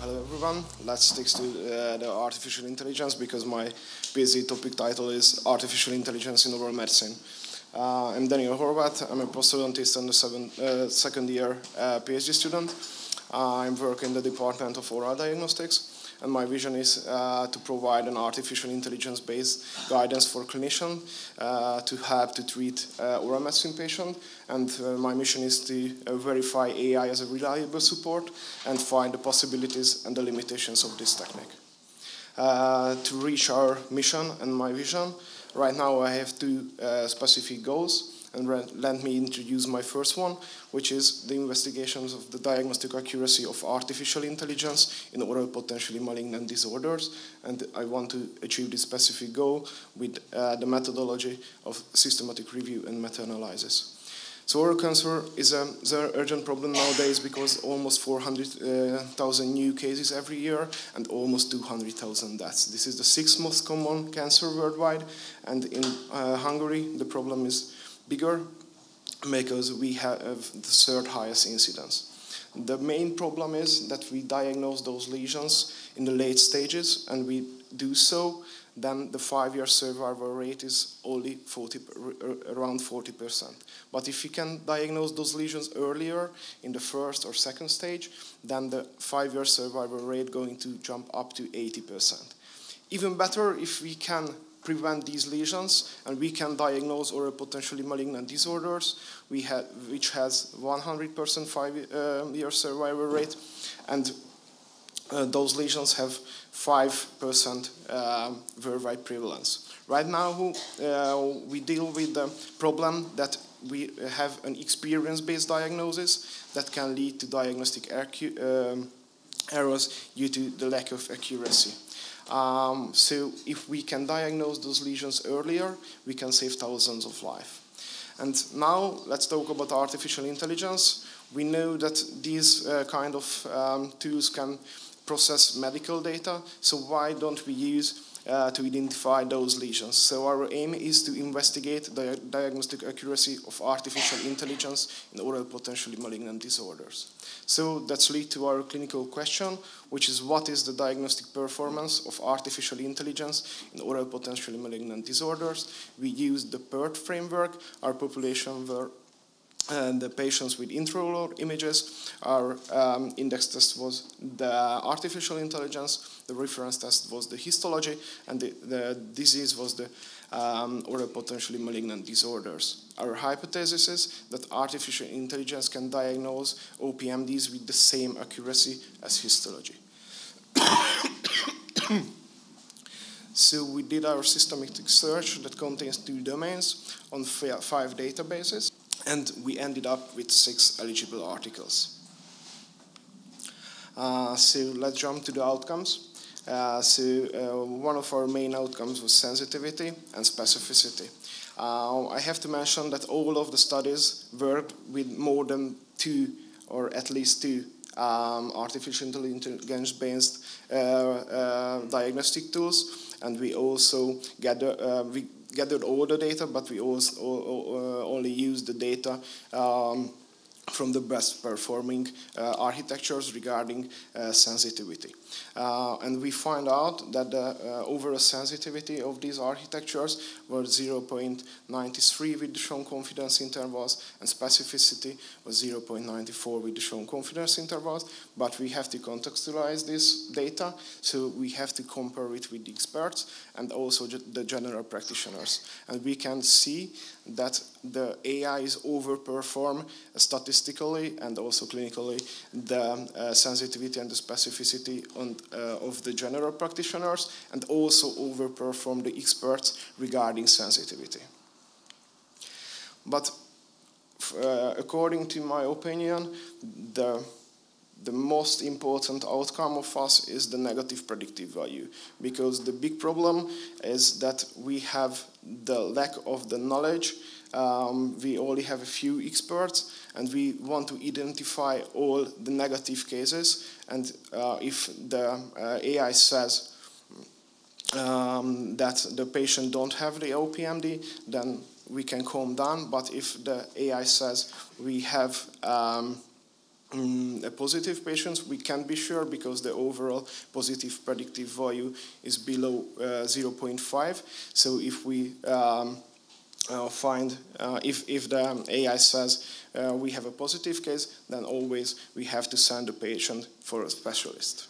Hello everyone. Let's stick to the artificial intelligence because my PhD topic title is Artificial Intelligence in Oral Medicine. I'm Dániel Horváth. I'm a postdoc and a second year PhD student. I'm working in the Department of Oral Diagnostics, and my vision is to provide an artificial intelligence-based guidance for clinicians to help to treat oral medicine patients. And my mission is to verify AI as a reliable support and find the possibilities and the limitations of this technique. To reach our mission and my vision, right now I have two specific goals. And let me introduce my first one, which is the investigations of the diagnostic accuracy of artificial intelligence in oral potentially malignant disorders. And I want to achieve this specific goal with the methodology of systematic review and meta-analysis. So oral cancer is an urgent problem nowadays because almost 400,000 new cases every year and almost 200,000 deaths. This is the sixth most common cancer worldwide, and in Hungary the problem is bigger because we have the third highest incidence. The main problem is that we diagnose those lesions in the late stages, and we do so, then the 5-year survival rate is only around 40%. But if we can diagnose those lesions earlier in the first or second stage, then the 5-year survival rate going to jump up to 80%. Even better if we can prevent these lesions, and we can diagnose oral potentially malignant disorders, which has 100% 5-year survival rate, and those lesions have 5% worldwide prevalence. Right now, we deal with the problem that we have an experience-based diagnosis that can lead to diagnostic errors due to the lack of accuracy. So if we can diagnose those lesions earlier, we can save thousands of lives. And now let's talk about artificial intelligence. We know that these kind of tools can process medical data, so why don't we use to identify those lesions? So our aim is to investigate the diagnostic accuracy of artificial intelligence in oral potentially malignant disorders. So that's lead to our clinical question, which is what is the diagnostic performance of artificial intelligence in oral potentially malignant disorders? We used the PERT framework. Our population were the patients with intraoral images. Our index test was the artificial intelligence, the reference test was the histology, and the disease was the oral potentially malignant disorders. Our hypothesis is that artificial intelligence can diagnose OPMDs with the same accuracy as histology. So we did our systematic search that contains 2 domains on 5 databases, and we ended up with 6 eligible articles. So let's jump to the outcomes. One of our main outcomes was sensitivity and specificity. I have to mention that all of the studies worked with more than 2 or at least 2 artificial intelligence-based diagnostic tools, and we also gathered all the data, but we also only used the data from the best performing architectures regarding sensitivity. And we find out that the overall sensitivity of these architectures were 0.93 with the shown confidence intervals, and specificity was 0.94 with the shown confidence intervals. But we have to contextualize this data, so we have to compare it with the experts and also the general practitioners. And we can see that the AIs overperform statistically and also clinically the sensitivity and the specificity of the general practitioners, and also overperform the experts regarding sensitivity. But according to my opinion, the most important outcome of us is the negative predictive value, because the big problem is that we have the lack of the knowledge. We only have a few experts, and we want to identify all the negative cases. And if the AI says that the patient don't have the OPMD, then we can calm down. But if the AI says we have positive patients, we can't be sure because the overall positive predictive value is below 0.5. So if we if the AI says we have a positive case, then always we have to send the patient for a specialist.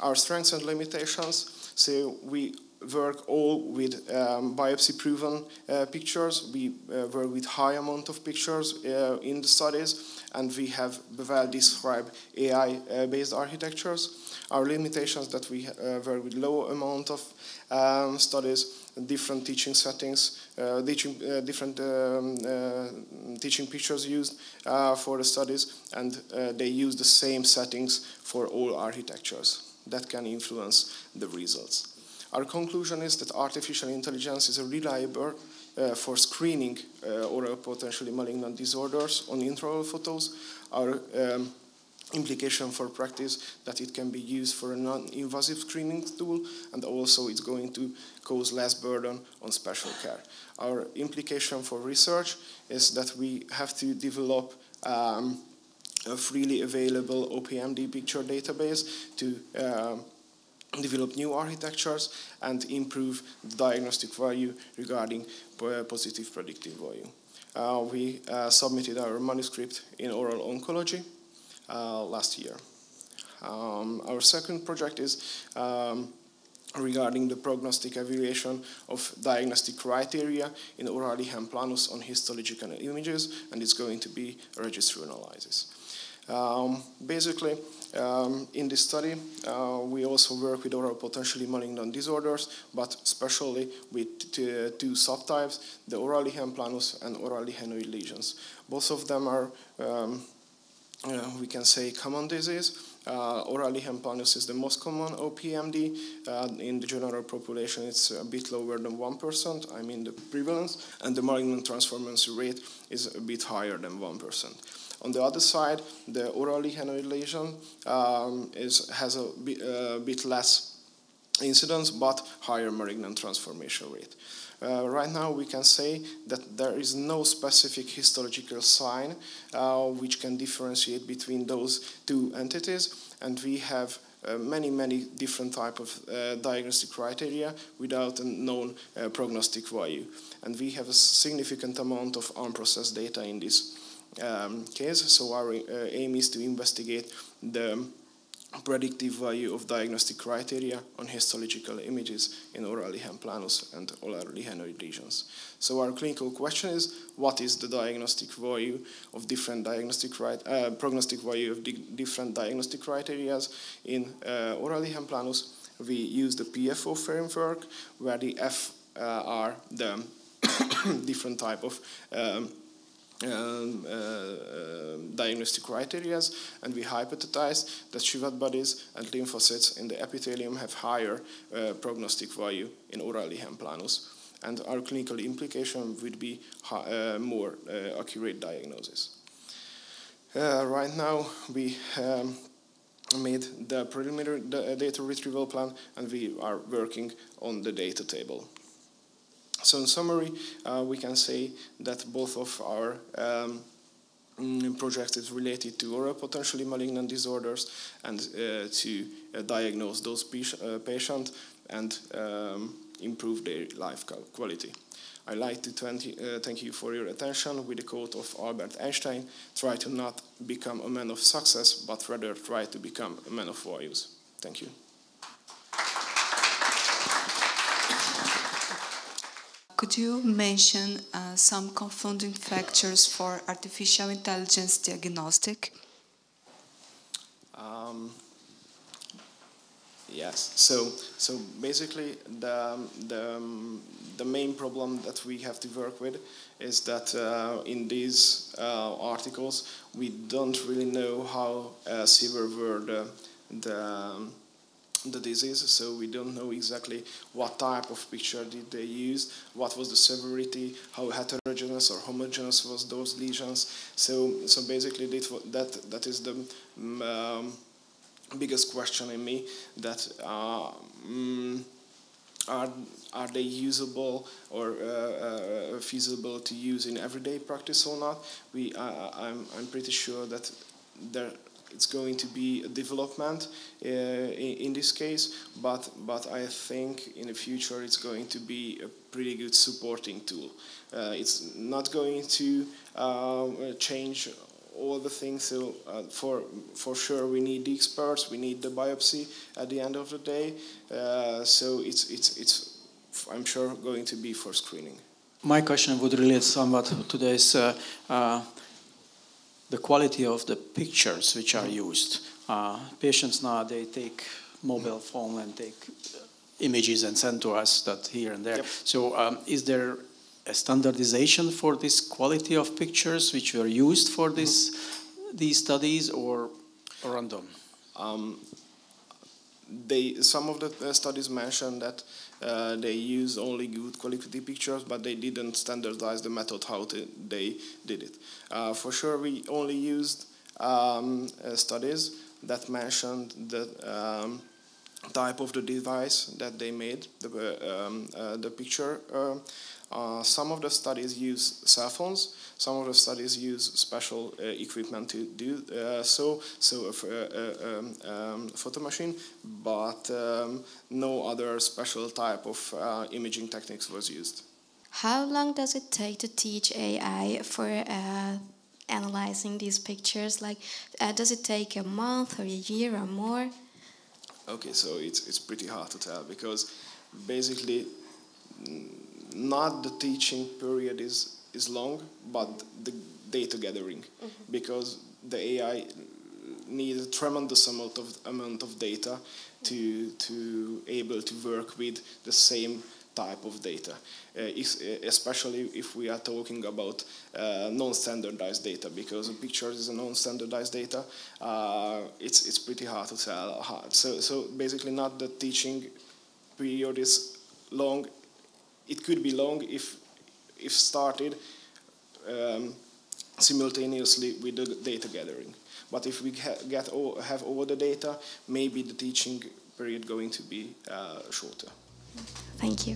Our strengths and limitations, so we work all with biopsy-proven pictures. We work with high amount of pictures in the studies, and we have well-described AI-based architectures. Our limitations that we work with low amount of studies, different teaching settings, different teaching pictures used for the studies, and they use the same settings for all architectures. That can influence the results. Our conclusion is that artificial intelligence is a reliable for screening or potentially malignant disorders on intraoral photos. Our implication for practice that it can be used for a non-invasive screening tool, and also it's going to cause less burden on special care. Our implication for research is that we have to develop a freely available OPMD picture database to develop new architectures and improve the diagnostic value regarding positive predictive value. We submitted our manuscript in oral oncology last year. Our second project is regarding the prognostic evaluation of diagnostic criteria in oral lichen planus on histological images, and it's going to be a registry analysis. Basically, in this study, we also work with oral potentially malignant disorders, but especially with two subtypes, the oral lichen planus and oral lichenoid lesions. Both of them are, we can say, common disease. Oral lichen planus is the most common OPMD. In the general population, it's a bit lower than 1%, I mean the prevalence, and the malignant transformation rate is a bit higher than 1%. On the other side, the oral lichenoid lesion has a bit less incidence, but higher malignant transformation rate. Right now, we can say that there is no specific histological sign which can differentiate between those two entities, and we have many different types of diagnostic criteria without a known prognostic value. And we have a significant amount of unprocessed data in this case, so our aim is to investigate the predictive value of diagnostic criteria on histological images in oral lichen planus and oral lichenoid lesions. So our clinical question is, what is the diagnostic value of different diagnostic prognostic value of different diagnostic criteria in oral lichen planus? We use the PFO framework, where the F are the different type of diagnostic criteria, and we hypothesize that Schwab bodies and lymphocytes in the epithelium have higher prognostic value in oral lichen planus, and our clinical implication would be more accurate diagnosis. Right now, we made the preliminary data retrieval plan, and we are working on the data table. So in summary, we can say that both of our projects is related to oral potentially malignant disorders and to diagnose those patients and improve their life quality. I'd like to thank you for your attention with the quote of Albert Einstein: try to not become a man of success, but rather try to become a man of values. Thank you. Could you mention some confounding factors for artificial intelligence diagnostic? Yes. So basically, the main problem that we have to work with is that in these articles we don't really know how severe were the disease, so we don't know exactly what type of picture did they use, what was the severity, how heterogeneous or homogeneous was those lesions. So basically that is the biggest question in me, that are they usable or feasible to use in everyday practice or not? I'm pretty sure that it's going to be a development in this case, but I think in the future it's going to be a pretty good supporting tool. It's not going to change all the things. So for sure we need the experts, we need the biopsy at the end of the day. So it's I'm sure going to be for screening. My question would relate somewhat to this. The quality of the pictures which are used. Patients now, they take mobile phone and take images and send to us that here and there. Yep. So is there a standardization for this quality of pictures which were used for these studies, or random? Some of the studies mentioned that they use only good quality pictures, but they didn't standardize the method how they did it. For sure, we only used studies that mentioned the type of the device that they made the picture. Some of the studies use cell phones. Some of the studies use special equipment to do so a photo machine, but no other special type of imaging techniques was used. How long does it take to teach AI for analyzing these pictures? Like, does it take a month or a year or more? Okay, so it's pretty hard to tell, because basically not the teaching period is long, but the data gathering, because the AI needs a tremendous amount of data to able to work with the same type of data, especially if we are talking about non-standardized data, because a picture is a non-standardized data. It's pretty hard to tell. So basically, not the teaching period is long. It could be long if started simultaneously with the data gathering. But if we have all the data, maybe the teaching period going to be shorter. Thank you.